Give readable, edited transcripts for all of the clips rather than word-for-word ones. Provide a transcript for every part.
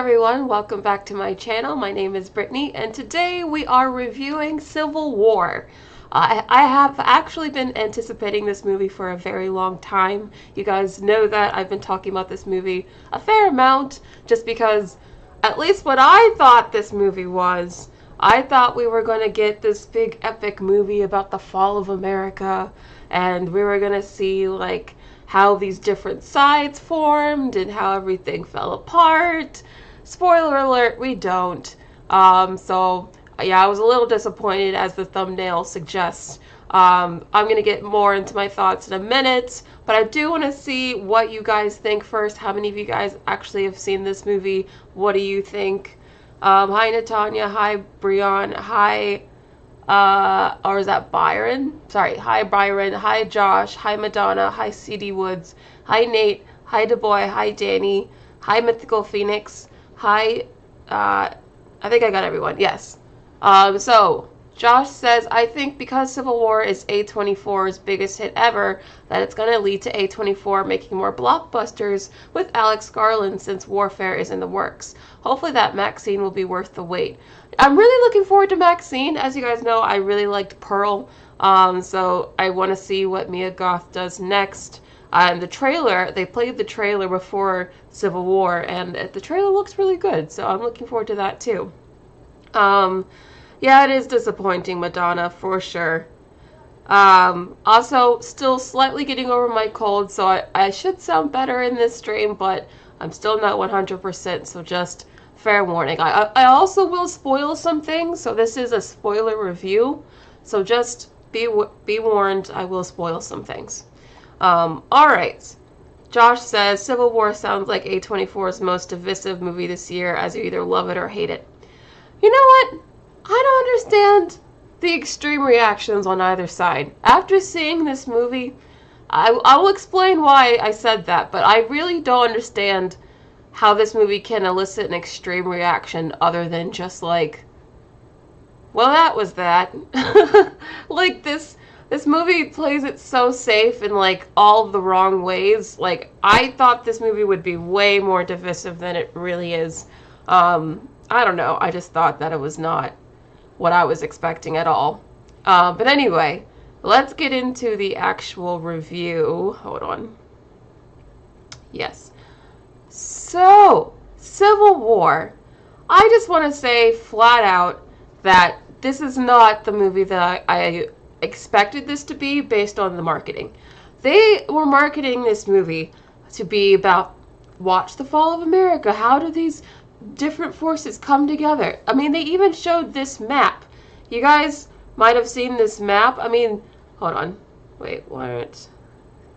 everyone, welcome back to my channel. My name is Brittany and today we are reviewing Civil War. I have actually been anticipating this movie for a very long time. You guys know that I've been talking about this movie a fair amount just because at least what I thought this movie was, I thought we were going to get this big epic movie about the fall of America and we were going to see like how these different sides formed and how everything fell apart. Spoiler alert, we don't. So yeah, I was a little disappointed as the thumbnail suggests. I'm going to get more into my thoughts in a minute, but I do want to see what you guys think first. How many of you guys actually have seen this movie? What do you think? Hi Natanya, hi Brian, hi or is that Byron? Sorry, hi Byron, hi Josh, hi Madonna, hi CD Woods, hi Nate, hi DeBoy, hi Danny, hi Mythical Phoenix, hi, I think I got everyone, yes. So, Josh says, I think because Civil War is A24's biggest hit ever, that it's going to lead to A24 making more blockbusters with Alex Garland since Warfare is in the works. Hopefully that Maxine will be worth the wait. I'm really looking forward to Maxine. As you guys know, I really liked Pearl, so I want to see what Mia Goth does next. The trailer, they played the trailer before Civil War, and the trailer looks really good, so I'm looking forward to that too. Yeah, it is disappointing, Madonna, for sure. Also, still slightly getting over my cold, so I should sound better in this stream, but I'm still not 100%, so just fair warning. I also will spoil some things, so this is a spoiler review, so just be warned, I will spoil some things. Alright. Josh says, Civil War sounds like A24's most divisive movie this year, as you either love it or hate it. You know what? I don't understand the extreme reactions on either side. After seeing this movie, I will explain why I said that, but I really don't understand how this movie can elicit an extreme reaction other than just like, well, that was that. Like, this movie plays it so safe in like all the wrong ways. Like, I thought this movie would be way more divisive than it really is. I don't know, I just thought that it was not what I was expecting at all. But anyway, let's get into the actual review. Hold on. Yes. So, Civil War. I just want to say flat out that this is not the movie that I expected this to be based on the marketing. They were marketing this movie to be about watch the fall of America. How do these different forces come together? I mean, they even showed this map. You guys might have seen this map. I mean, hold on. Wait, what?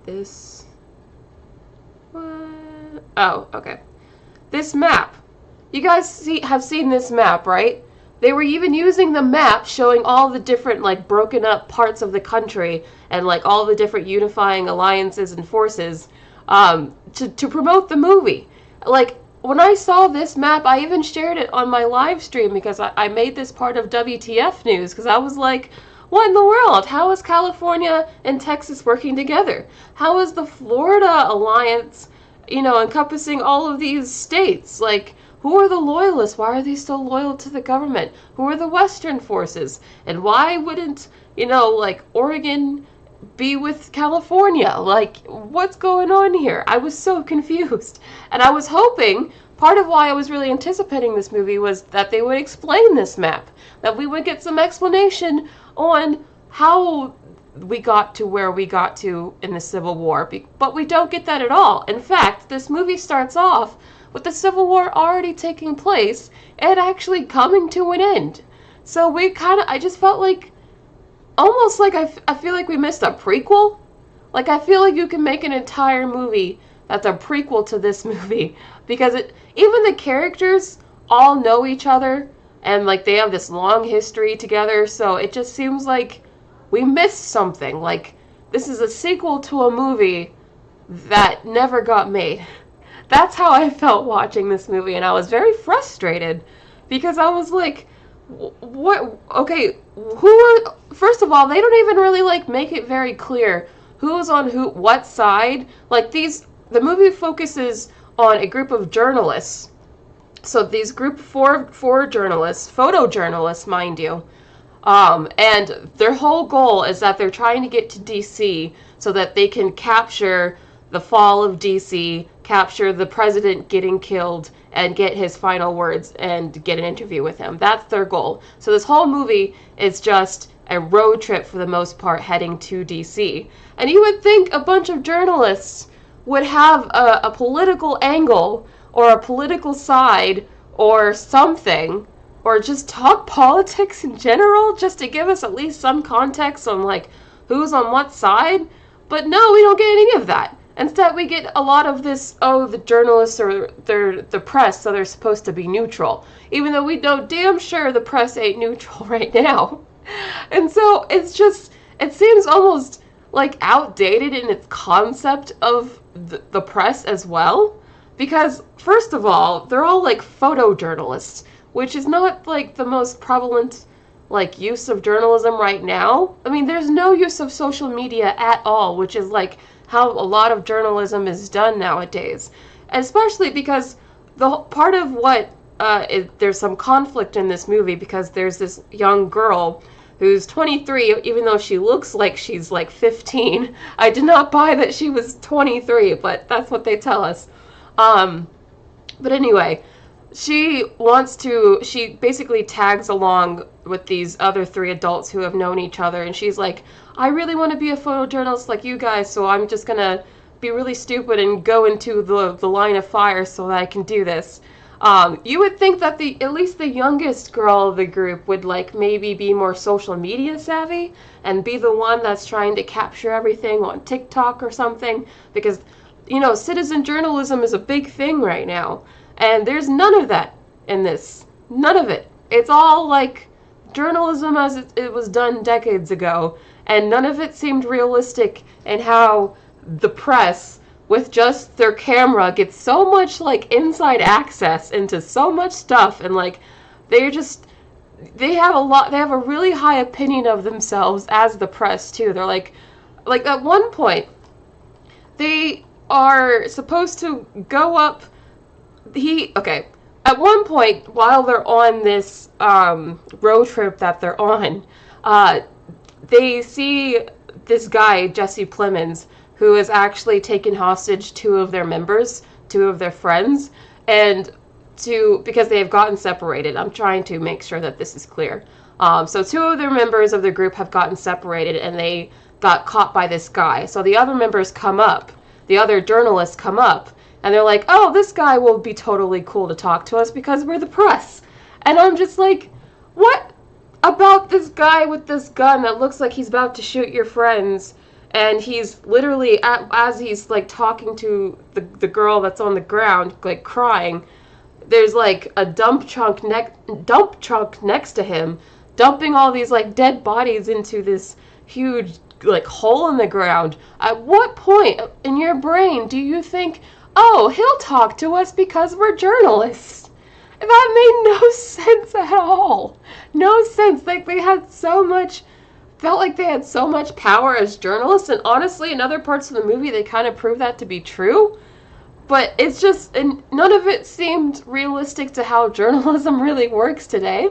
This... What? Oh, okay. This map. You guys have seen this map, right? They were even using the map showing all the different, like, broken up parts of the country and, like, all the different unifying alliances and forces to promote the movie. Like, when I saw this map, I even shared it on my live stream because I made this part of WTF News because I was like, what in the world? How is California and Texas working together? How is the Florida alliance, you know, encompassing all of these states? Like, who are the loyalists? Why are they so loyal to the government? Who are the Western forces? And why wouldn't, you know, like, Oregon be with California? Like, what's going on here? I was so confused. And I was hoping, part of why I was really anticipating this movie was that they would explain this map. That we would get some explanation on how we got to where we got to in the Civil War. But we don't get that at all. In fact, this movie starts off with the Civil War already taking place and actually coming to an end. So we kind of, I just felt like, almost like I feel like we missed a prequel. Like, I feel like you can make an entire movie that's a prequel to this movie. Because even the characters all know each other. And, like, they have this long history together. So it just seems like we missed something. Like, this is a sequel to a movie that never got made. That's how I felt watching this movie. And I was very frustrated. Because I was like, what? Okay, first of all, they don't even really, like, make it very clear who's on what side. Like, the movie focuses on a group of journalists So these group four journalists, photojournalists, mind you, and their whole goal is that they're trying to get to DC so that they can capture the fall of DC, capture the president getting killed, and get his final words and get an interview with him. That's their goal. So this whole movie is just a road trip for the most part heading to DC. And you would think a bunch of journalists would have a political angle or a political side or something, or just talk politics in general, just to give us at least some context on like who's on what side. But no, we don't get any of that. Instead, we get a lot of this, oh, the journalists are the press, so they're supposed to be neutral. Even though we know damn sure the press ain't neutral right now. And so it's just, it seems almost like outdated in its concept of the press as well. Because, first of all, they're all like photojournalists, which is not like the most prevalent like use of journalism right now. I mean, there's no use of social media at all, which is like how a lot of journalism is done nowadays. Especially because the part of what there's some conflict in this movie because there's this young girl who's 23, even though she looks like she's like 15. I did not buy that she was 23, but that's what they tell us. But anyway, she basically tags along with these other three adults who have known each other, and she's like, I really want to be a photojournalist like you guys, so I'm just gonna be really stupid and go into the line of fire so that I can do this. You would think that at least the youngest girl of the group would like maybe be more social media savvy and be the one that's trying to capture everything on TikTok or something, because you know, citizen journalism is a big thing right now. And there's none of that in this. None of it. It's all like journalism as it was done decades ago. And none of it seemed realistic in how the press, with just their camera, gets so much like inside access into so much stuff. And like, they have a really high opinion of themselves as the press too. They're like at one point, they are supposed to go up. At one point, while they're on this road trip that they're on, they see this guy, Jesse Plemons, who has actually taken hostage two of their friends, and because they have gotten separated. I'm trying to make sure that this is clear. So two of their members of the group have gotten separated, and they got caught by this guy. So the other members come up. The other journalists come up, and they're like, oh, this guy will be totally cool to talk to us because we're the press. And I'm just like, what about this guy with this gun that looks like he's about to shoot your friends? And he's literally, as he's like talking to the girl that's on the ground, like crying, there's like a dump truck next to him, dumping all these like dead bodies into this huge like hole in the ground. At what point in your brain do you think, oh, he'll talk to us because we're journalists? That made no sense at all. No sense. Like felt like they had so much power as journalists, and honestly in other parts of the movie they kind of proved that to be true. But it's just, and none of it seemed realistic to how journalism really works today.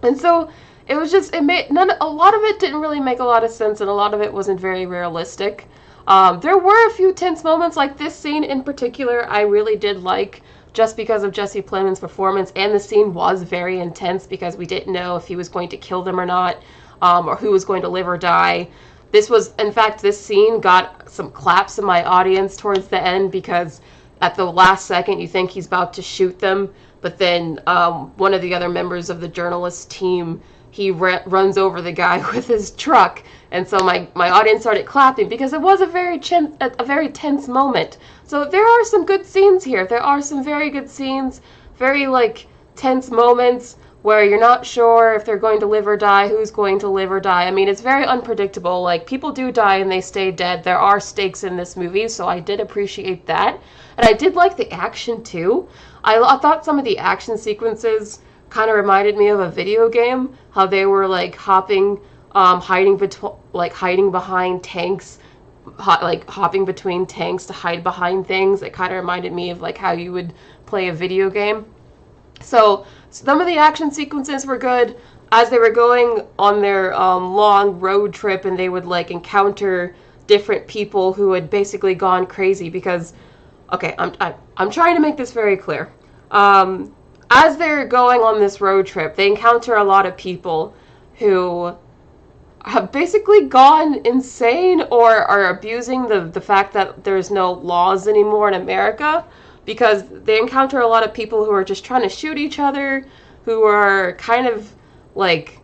And so it was just, a lot of it didn't really make a lot of sense, and a lot of it wasn't very realistic. There were a few tense moments, like this scene in particular I really did like, just because of Jesse Plemons' performance, and the scene was very intense because we didn't know if he was going to kill them or not, or who was going to live or die. This scene got some claps in my audience towards the end, because at the last second you think he's about to shoot them, but then one of the other members of the journalist team, he runs over the guy with his truck, and so my audience started clapping because it was a very tense moment. So there are some good scenes here. There are some very good scenes, very like tense moments where you're not sure if they're going to live or die, who's going to live or die. I mean, it's very unpredictable. Like, people do die and they stay dead. There are stakes in this movie, so I did appreciate that. And I did like the action too. I thought some of the action sequences kind of reminded me of a video game, how they were like hiding behind tanks, hopping between tanks to hide behind things. It kind of reminded me of like how you would play a video game. So some of the action sequences were good as they were going on their long road trip, and they would like encounter different people who had basically gone crazy because, okay, I'm trying to make this very clear. As they're going on this road trip, they encounter a lot of people who have basically gone insane or are abusing the fact that there's no laws anymore in America, because they encounter a lot of people who are just trying to shoot each other, who are kind of like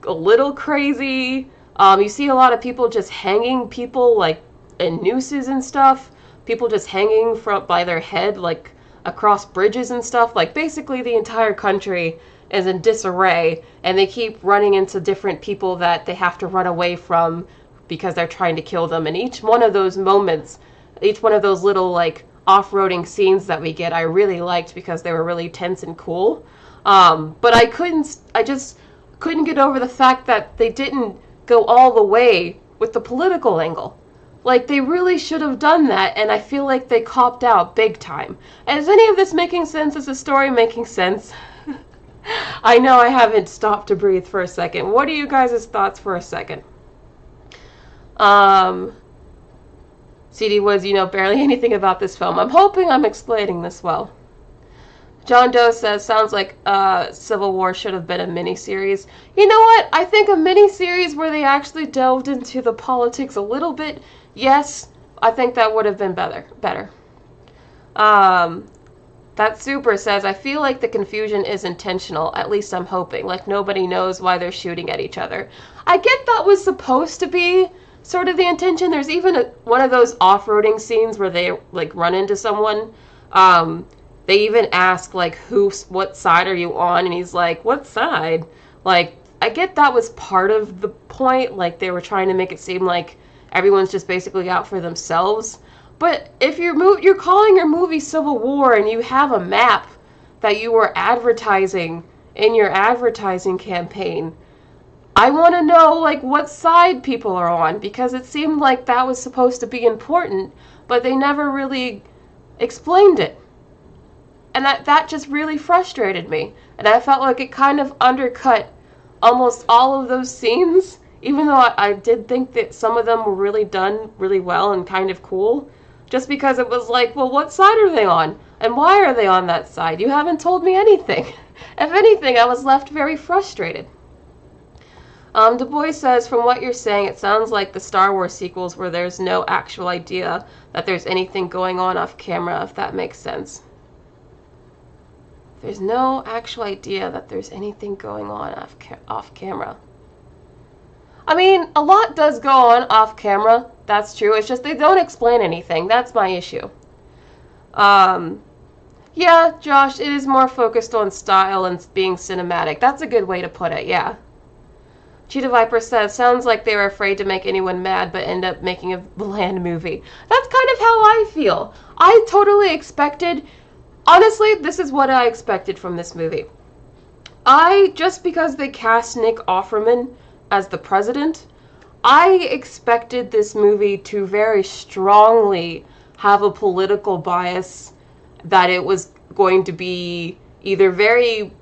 a little crazy. You see a lot of people just hanging people like in nooses and stuff, people just hanging from by their head like across bridges and stuff. Like basically the entire country is in disarray, and they keep running into different people that they have to run away from because they're trying to kill them. And each one of those moments, each one of those little like off-roading scenes that we get, I really liked because they were really tense and cool. But I just couldn't get over the fact that they didn't go all the way with the political angle. Like, they really should have done that, and I feel like they copped out big time. Is any of this making sense? Is the story making sense? I know I haven't stopped to breathe for a second. What are you guys' thoughts for a second? CD Woods, you know barely anything about this film. I'm hoping I'm explaining this well. John Doe says, sounds like Civil War should have been a miniseries. You know what? I think a miniseries where they actually delved into the politics a little bit, yes, I think that would have been better. That Super says, I feel like the confusion is intentional, at least I'm hoping. Like, nobody knows why they're shooting at each other. I get that was supposed to be sort of the intention. There's even one of those off-roading scenes where they, like, run into someone. They even ask, like, what side are you on? And he's like, what side? Like, I get that was part of the point. Like, they were trying to make it seem like everyone's just basically out for themselves. But if you're calling your movie Civil War and you have a map that you were advertising in your advertising campaign, I want to know, like, what side people are on, because it seemed like that was supposed to be important, but they never really explained it. And that just really frustrated me. And I felt like it kind of undercut almost all of those scenes, even though I did think that some of them were really done really well and kind of cool. Just because it was like, well, what side are they on? And why are they on that side? You haven't told me anything. If anything, I was left very frustrated. Du Bois says, from what you're saying, it sounds like the Star Wars sequels where there's no actual idea that there's anything going on off camera, if that makes sense. There's no actual idea that there's anything going on off camera. I mean, a lot does go on off camera. That's true. It's just they don't explain anything. That's my issue. Yeah, Josh, it is more focused on style and being cinematic. That's a good way to put it, yeah. Cheetah Viper says, sounds like they were afraid to make anyone mad but end up making a bland movie. That's kind of how I feel. I totally expected... Honestly, this is what I expected from this movie. Just because they cast Nick Offerman as the president, I expected this movie to very strongly have a political bias, that it was going to be either very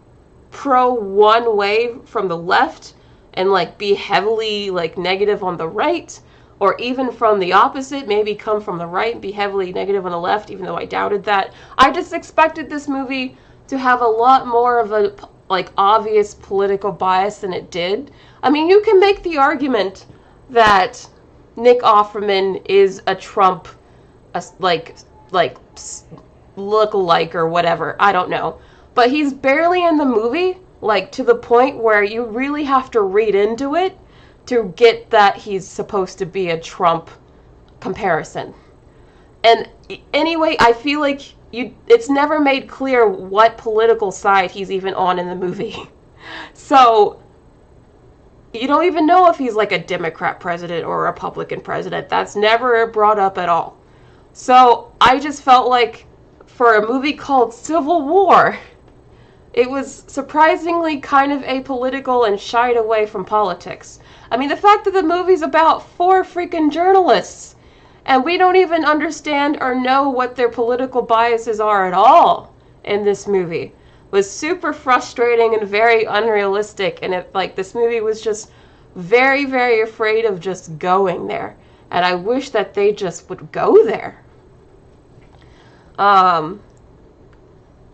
pro one way from the left and like be heavily like negative on the right, or even from the opposite, maybe come from the right and be heavily negative on the left, even though I doubted that. I just expected this movie to have a lot more of a like obvious political bias than it did. I mean, you can make the argument that Nick Offerman is a Trump, like look-alike or whatever. I don't know. But he's barely in the movie, like to the point where you really have to read into it to get that he's supposed to be a Trump comparison. And anyway, I feel like it's never made clear what political side he's even on in the movie. So you don't even know if he's like a Democrat president or a Republican president. That's never brought up at all. So I just felt like for a movie called Civil War, it was surprisingly kind of apolitical and shied away from politics. I mean, the fact that the movie's about 4 freaking journalists, and we don't even understand or know what their political biases are at all in this movie. was super frustrating and very unrealistic, and this movie was just very, very afraid of just going there. And I wish that they just would go there.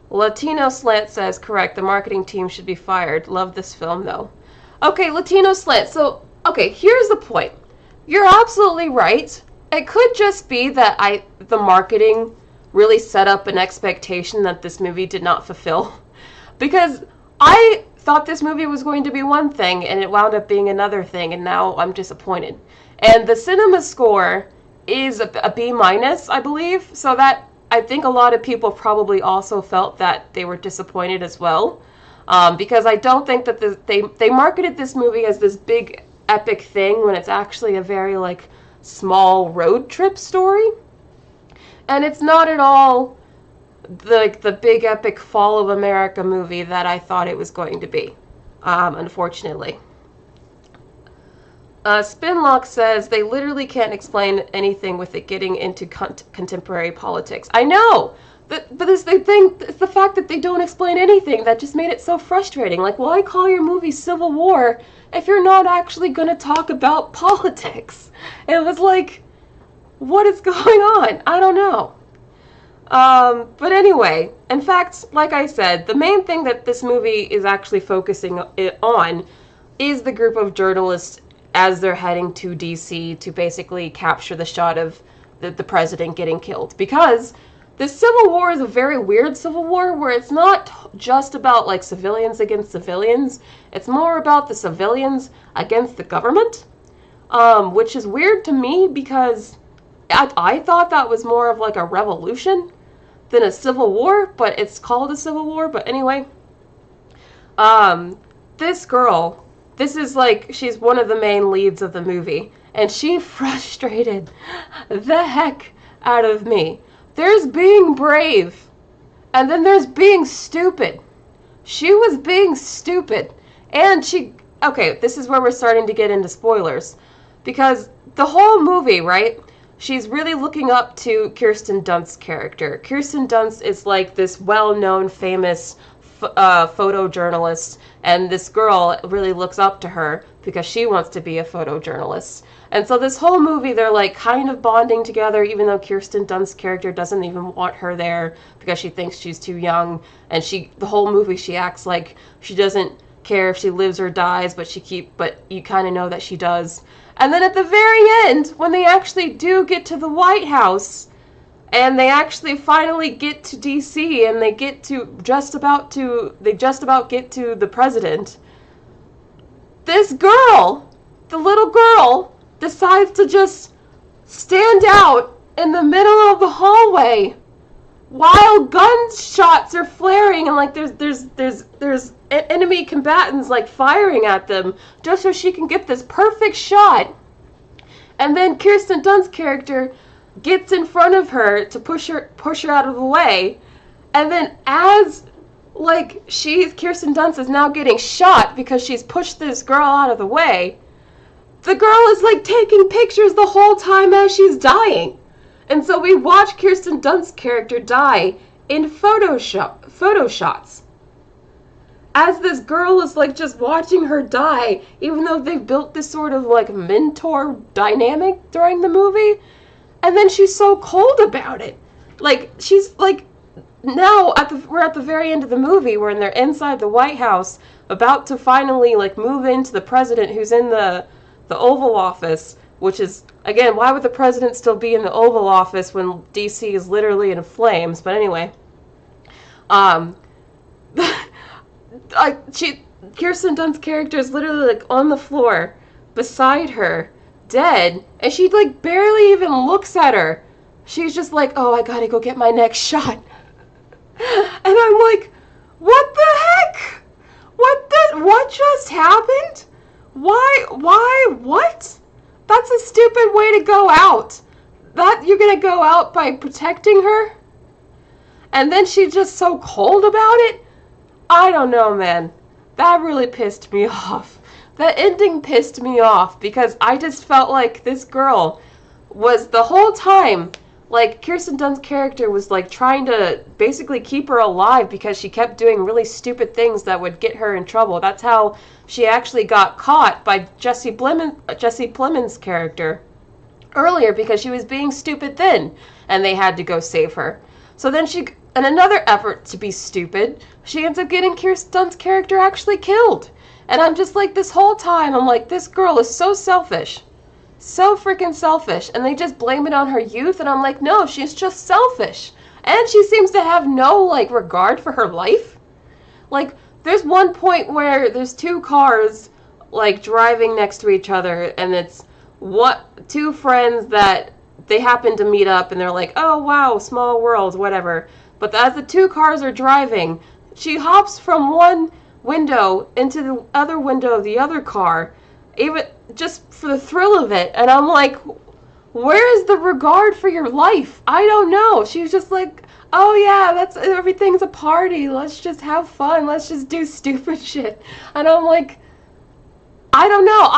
Latino Slant says, correct, the marketing team should be fired. Love this film, though. Okay, Latino Slant. So, okay, here's the point. You're absolutely right. It could just be that the marketing really set up an expectation that this movie did not fulfill. Because I thought this movie was going to be one thing, and it wound up being another thing, and now I'm disappointed. And the cinema score is a B-, I believe, so that I think a lot of people probably also felt that they were disappointed as well, because I don't think that they marketed this movie as this big epic thing when it's actually a very small road trip story, and it's not at all the big epic Fall of America movie that I thought it was going to be, unfortunately. Spinlock says they literally can't explain anything with it getting into contemporary politics. I know, but it's the fact that they don't explain anything that just made it so frustrating. Why call your movie Civil War if you're not actually going to talk about politics? It was what is going on? I don't know. But anyway, in fact, like I said, the main thing that this movie is actually focusing on is the group of journalists as they're heading to DC to basically capture the shot of the president getting killed. Because the Civil War is a very weird Civil War where it's not just about civilians against civilians. It's more about the civilians against the government, which is weird to me because I thought that was more of a revolution than a civil war, but it's called a civil war. But anyway, this girl, this is she's one of the main leads of the movie, and she frustrated the heck out of me. There's being brave, and then there's being stupid. She was being stupid, and okay, this is where we're starting to get into spoilers, because the whole movie, right, she's really looking up to Kirsten Dunst's character. Kirsten Dunst is this well-known, famous photojournalist, and this girl really looks up to her because she wants to be a photojournalist. And so this whole movie, they're kind of bonding together, even though Kirsten Dunst's character doesn't even want her there because she thinks she's too young. And the whole movie, she acts like she doesn't care if she lives or dies, but you kind of know that she does. And then at the very end, when they actually do get to the White House, and they actually finally get to DC, and they just about get to the president, this girl, the little girl, decides to just stand out in the middle of the hallway while gunshots are flaring, and there's enemy combatants firing at them just so she can get this perfect shot. And then Kirsten Dunst's character gets in front of her to push her out of the way, and then as Kirsten Dunst is now getting shot because she's pushed this girl out of the way, the girl is taking pictures the whole time as she's dying. And so we watch Kirsten Dunst's character die in photo shots. As this girl is just watching her die, even though they've built this sort of mentor dynamic during the movie. And then she's so cold about it. She's now we're at the very end of the movie when they're inside the White House about to finally move into the president who's in the Oval Office, which is, again, why would the president still be in the Oval Office when DC is literally in flames? But anyway, Kirsten Dunst's character is literally on the floor beside her, dead, and she barely even looks at her. She's just oh, I gotta go get my next shot. And I'm what the heck? What just happened? Why, what? That's a stupid way to go out. That you're gonna go out by protecting her? And then she's just so cold about it? I don't know, man. That really pissed me off. That ending pissed me off because I just felt like this girl was the whole time like, Kirsten Dunst's character was, like, trying to basically keep her alive because she kept doing really stupid things that would get her in trouble. That's how she actually got caught by Jesse Plemons' character earlier, because she was being stupid then, and they had to go save her. So then in another effort to be stupid, she ends up getting Kirsten Dunst's character actually killed. And I'm just like, this whole time, I'm like, this girl is so selfish. So freaking selfish. And they just blame it on her youth, and I'm like, no, she's just selfish. And she seems to have no, like, regard for her life. Like, there's one point where there's two cars, like, driving next to each other, and it's two friends that they happen to meet up, and they're like, oh, wow, small world, whatever. But as the two cars are driving, she hops from one window into the other window of the other car, even just for the thrill of it. And I'm like, where is the regard for your life? I don't know. She was just like, oh yeah, everything's a party. Let's just have fun. Let's just do stupid shit. And I'm like, I don't know.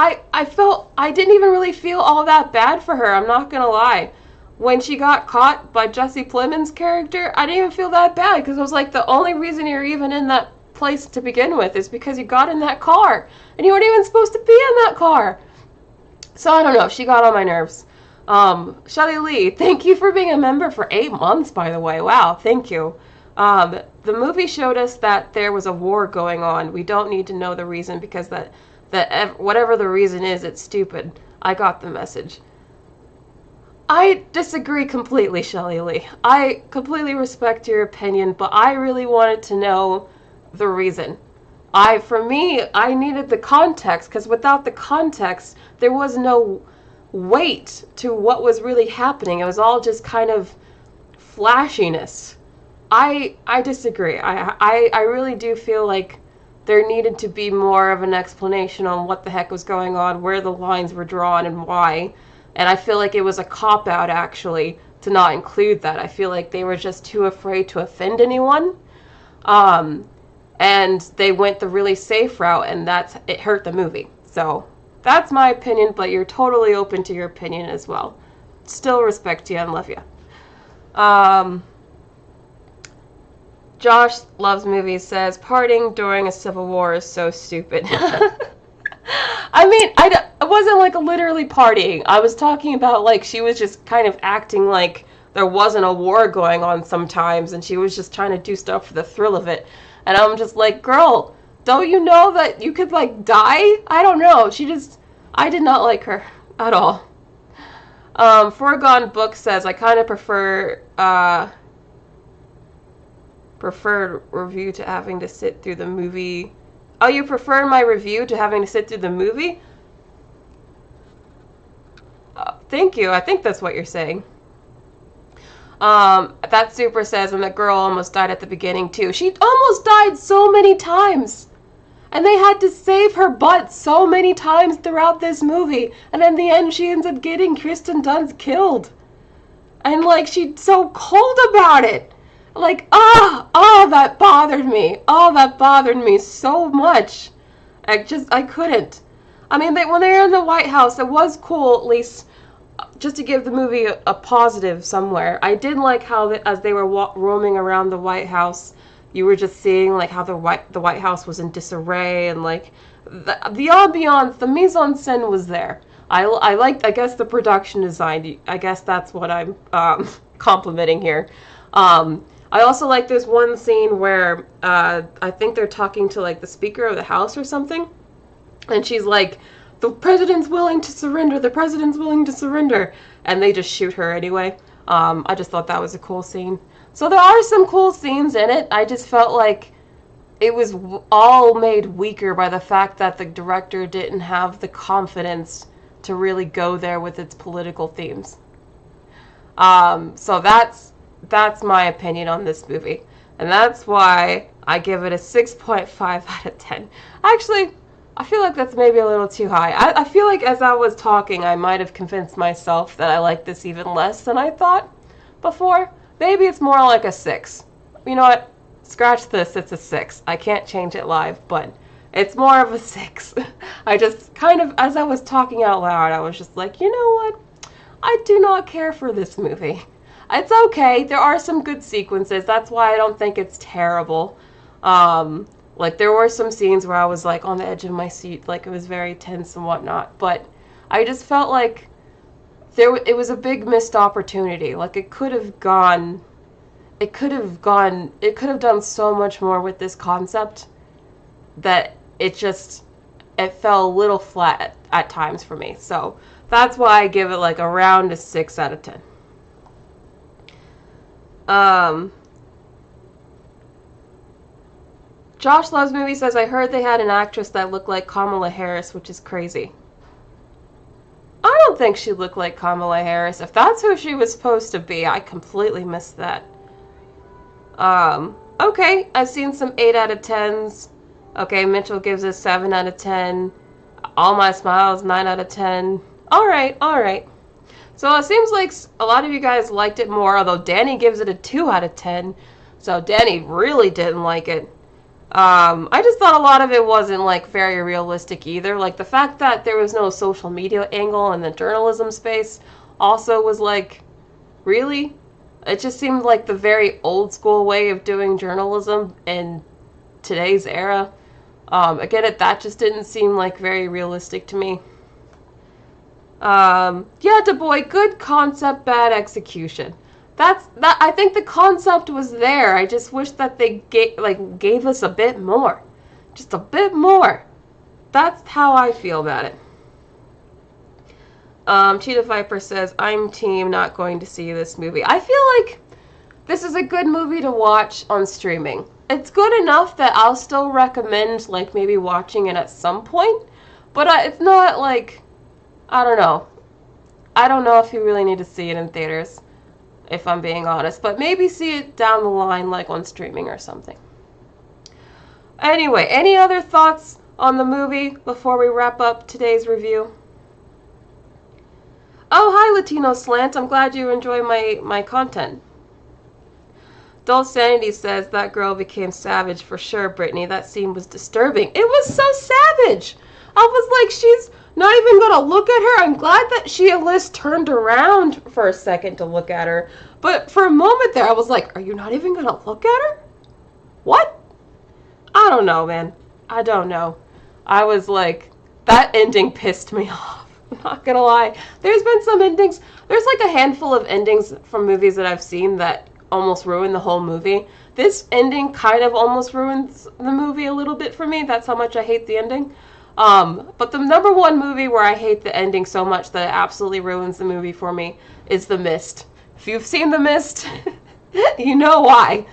I didn't even really feel all that bad for her. I'm not gonna lie. When she got caught by Jesse Plemons' character, I didn't even feel that bad, because I was like, the only reason you're even in that place to begin with is because you got in that car, and you weren't even supposed to be in that car. So I don't know. She got on my nerves. Shelly Lee, thank you for being a member for 8 months, by the way. Wow, thank you. The movie showed us that there was a war going on. We don't need to know the reason, because that whatever the reason is, it's stupid. I got the message. I disagree completely, Shelly Lee. I completely respect your opinion, but I really wanted to know the reason. For me, I needed the context, because without the context, there was no weight to what was really happening. It was all just kind of flashiness. I disagree. I really do feel like there needed to be more of an explanation on what the heck was going on, where the lines were drawn, and why. And I feel like it was a cop-out, actually, to not include that. I feel like they were just too afraid to offend anyone. And they went the really safe route, and it hurt the movie. So that's my opinion, but you're totally open to your opinion as well. Still respect you and love you. Josh Loves Movies says, partying during a civil war is so stupid. I mean, I wasn't like literally partying. I was talking about, like, she was just kind of acting like there wasn't a war going on sometimes, and she was just trying to do stuff for the thrill of it. And I'm just like, girl, don't you know that you could, like, die? I don't know. I did not like her at all. Foregone Book says, I kind of preferred review to having to sit through the movie. Oh, you prefer my review to having to sit through the movie? Thank you. I think that's what you're saying. That super says, and the girl almost died at the beginning too. She almost died so many times. And they had to save her butt so many times throughout this movie. And in the end, she ends up getting Kirsten Dunst killed. And, like, she's so cold about it. Like, that bothered me. Oh, that bothered me so much. I couldn't. I mean, when they were in the White House, it was cool, at least, just to give the movie a positive somewhere. I did like how, as they were roaming around the White House, you were just seeing, like, how the White House was in disarray, and, like, the ambiance, the mise en scène was there. I liked, I guess, the production design. I guess that's what I'm complimenting here. I also like this one scene where I think they're talking to, like, the Speaker of the House or something, and she's like, the president's willing to surrender, the president's willing to surrender, and they just shoot her anyway. I just thought that was a cool scene. So there are some cool scenes in it. I just felt like it was all made weaker by the fact that the director didn't have the confidence to really go there with its political themes. So that's my opinion on this movie. And that's why I give it a 6.5 out of 10. Actually, I feel like that's maybe a little too high. I feel like as I was talking, I might have convinced myself that I like this even less than I thought before. Maybe it's more like a 6. You know what? Scratch this, it's a 6. I can't change it live, but it's more of a 6. I just kind of, as I was talking out loud, I was just like, you know what? I do not care for this movie. It's okay. There are some good sequences. That's why I don't think it's terrible. Like there were some scenes where I was like on the edge of my seat, like it was very tense and whatnot. But I just felt like it was a big missed opportunity. Like it could have done so much more with this concept that it fell a little flat at times for me. So that's why I give it like around a 6 out of 10. Josh Loves Movie says, I heard they had an actress that looked like Kamala Harris, which is crazy. I don't think she looked like Kamala Harris. If that's who she was supposed to be, I completely missed that. Okay, I've seen some 8 out of 10s. Okay, Mitchell gives it 7 out of 10. All My Smiles, 9 out of 10. Alright. So it seems like a lot of you guys liked it more, although Danny gives it a 2 out of 10. So Danny really didn't like it. I just thought a lot of it wasn't, like, very realistic either. Like, the fact that there was no social media angle in the journalism space also was, like, really? It just seemed like the very old school way of doing journalism in today's era. Again, that just didn't seem, like, very realistic to me. Yeah, Du Bois, good concept, bad execution. I think the concept was there. I just wish that they gave us a bit more. Just a bit more. That's how I feel about it. Cheetah Viper says, I'm team not going to see this movie. I feel like this is a good movie to watch on streaming. It's good enough that I'll still recommend, like, maybe watching it at some point. But it's not, like, I don't know. I don't know if you really need to see it in theaters, if I'm being honest. But maybe see it down the line, like on streaming or something. Anyway, any other thoughts on the movie before we wrap up today's review? Oh, hi, Latino Slant. I'm glad you enjoy my content. Dull Sanity says, that girl became savage for sure, Brittany. That scene was disturbing. It was so savage. I was like, she's not even gonna look at her. I'm glad that she at least turned around for a second to look at her. But for a moment there, I was like, are you not even gonna look at her? What? I don't know, man. I don't know. I was like, that ending pissed me off. I'm not gonna lie. There's been some endings. There's like a handful of endings from movies that I've seen that almost ruin the whole movie. This ending kind of almost ruins the movie a little bit for me. That's how much I hate the ending. But the number one movie where I hate the ending so much that it absolutely ruins the movie for me is The Mist. If you've seen The Mist, you know why.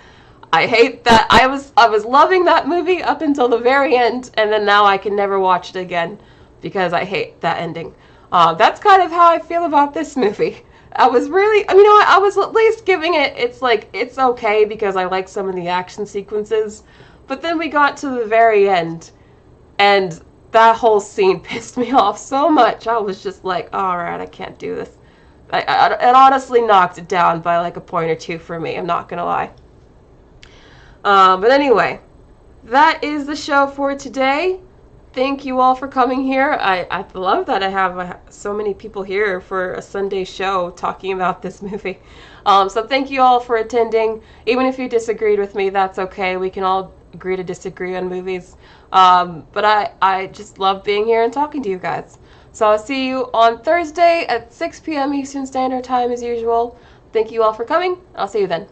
I hate that. I was loving that movie up until the very end, and then now I can never watch it again because I hate that ending. That's kind of how I feel about this movie. I was really, you know, I was at least giving it, it's okay because I like some of the action sequences, but then we got to the very end, and that whole scene pissed me off so much. I was just like, alright, I can't do this. It honestly knocked it down by like a point or two for me, I'm not gonna lie. But anyway, that is the show for today. Thank you all for coming here. I love that I have so many people here for a Sunday show talking about this movie. So thank you all for attending. Even if you disagreed with me, that's okay. We can all agree to disagree on movies. But I just love being here and talking to you guys. So I'll see you on Thursday at 6 p.m. Eastern Standard Time as usual. Thank you all for coming. I'll see you then.